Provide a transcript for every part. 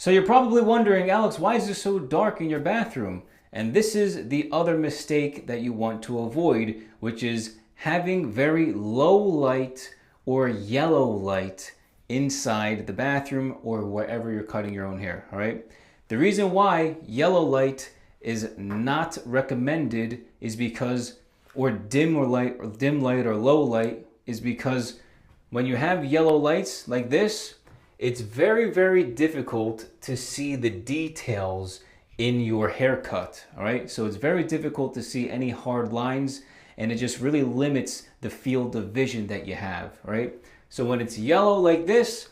So you're probably wondering, Alex, why is it so dark in your bathroom? And this is the other mistake that you want to avoid, which is having very low light or yellow light inside the bathroom or wherever you're cutting your own hair, all right? The reason why yellow light is not recommended is because, or dim light or low light is because when you have yellow lights like this, it's very, very difficult to see the details in your haircut, all right? So it's very difficult to see any hard lines, and it just really limits the field of vision that you have, right? So when it's yellow like this,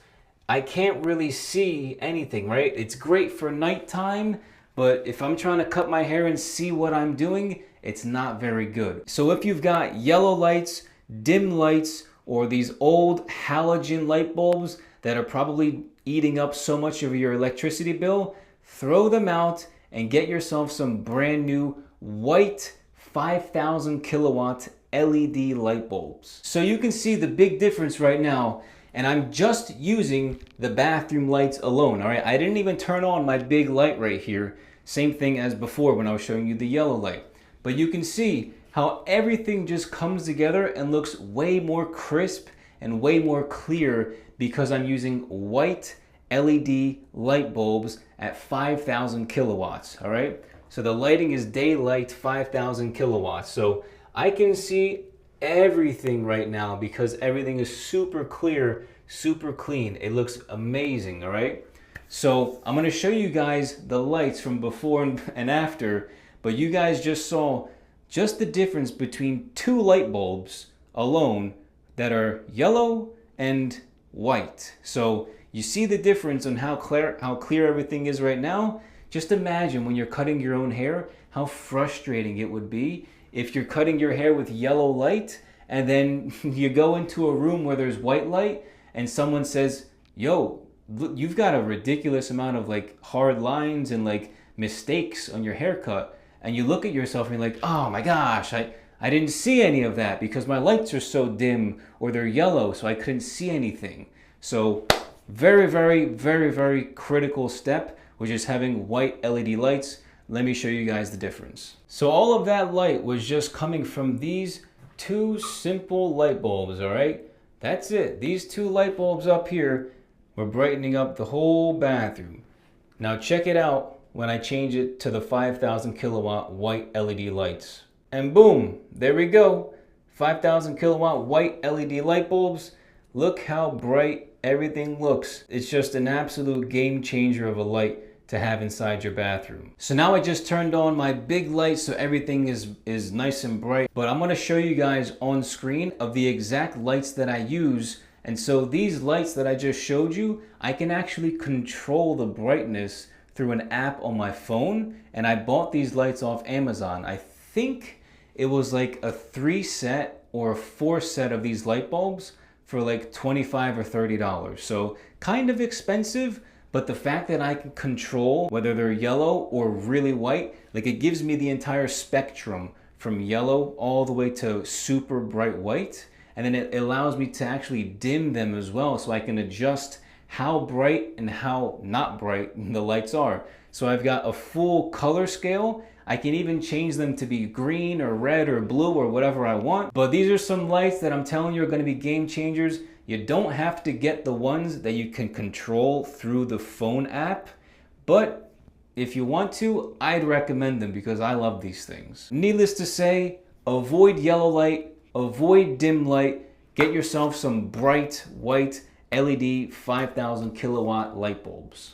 I can't really see anything, right? It's great for nighttime, but if I'm trying to cut my hair and see what I'm doing, it's not very good. So if you've got yellow lights, dim lights, or these old halogen light bulbs that are probably eating up so much of your electricity bill, throw them out and get yourself some brand new white 5,000 kilowatt LED light bulbs. So you can see the big difference right now, and I'm just using the bathroom lights alone, all right? I didn't even turn on my big light right here. Same thing as before when I was showing you the yellow light. But you can see how everything just comes together and looks way more crisp and way more clear because I'm using white LED light bulbs at 5,000 kilowatts, all right? So the lighting is daylight 5,000 kilowatts. So I can see everything right now because everything is super clear, super clean. It looks amazing, all right? So I'm gonna show you guys the lights from before and after, but you guys just saw just the difference between two light bulbs alone that are yellow and white. So you see the difference on how clear everything is right now. Just imagine when you're cutting your own hair, how frustrating it would be if you're cutting your hair with yellow light and then you go into a room where there's white light and someone says, yo, look, you've got a ridiculous amount of like hard lines and like mistakes on your haircut. And you look at yourself and you're like, oh my gosh, I didn't see any of that because my lights are so dim or they're yellow, so I couldn't see anything. So very, very, very, very critical step, which is having white LED lights. Let me show you guys the difference. So all of that light was just coming from these two simple light bulbs, all right? That's it. These two light bulbs up here were brightening up the whole bathroom. Now check it out when I change it to the 5,000 kilowatt white LED lights. And boom, there we go. 5,000 kilowatt white LED light bulbs. Look how bright everything looks. It's just an absolute game changer of a light to have inside your bathroom. So now I just turned on my big light so everything is nice and bright. But I'm gonna show you guys on screen of the exact lights that I use. And so these lights that I just showed you, I can actually control the brightness through an app on my phone. And I bought these lights off Amazon. I think it was like a 3 set or a 4 set of these light bulbs for like $25 or $30. So kind of expensive, but the fact that I can control whether they're yellow or really white, like it gives me the entire spectrum from yellow all the way to super bright white. And then it allows me to actually dim them as well, so I can adjust how bright and how not bright the lights are. So I've got a full color scale. I can even change them to be green or red or blue or whatever I want. But these are some lights that I'm telling you are going to be game changers. You don't have to get the ones that you can control through the phone app, but if you want to, I'd recommend them because I love these things. Needless to say, avoid yellow light, avoid dim light, get yourself some bright white LED 5,000 kilowatt light bulbs.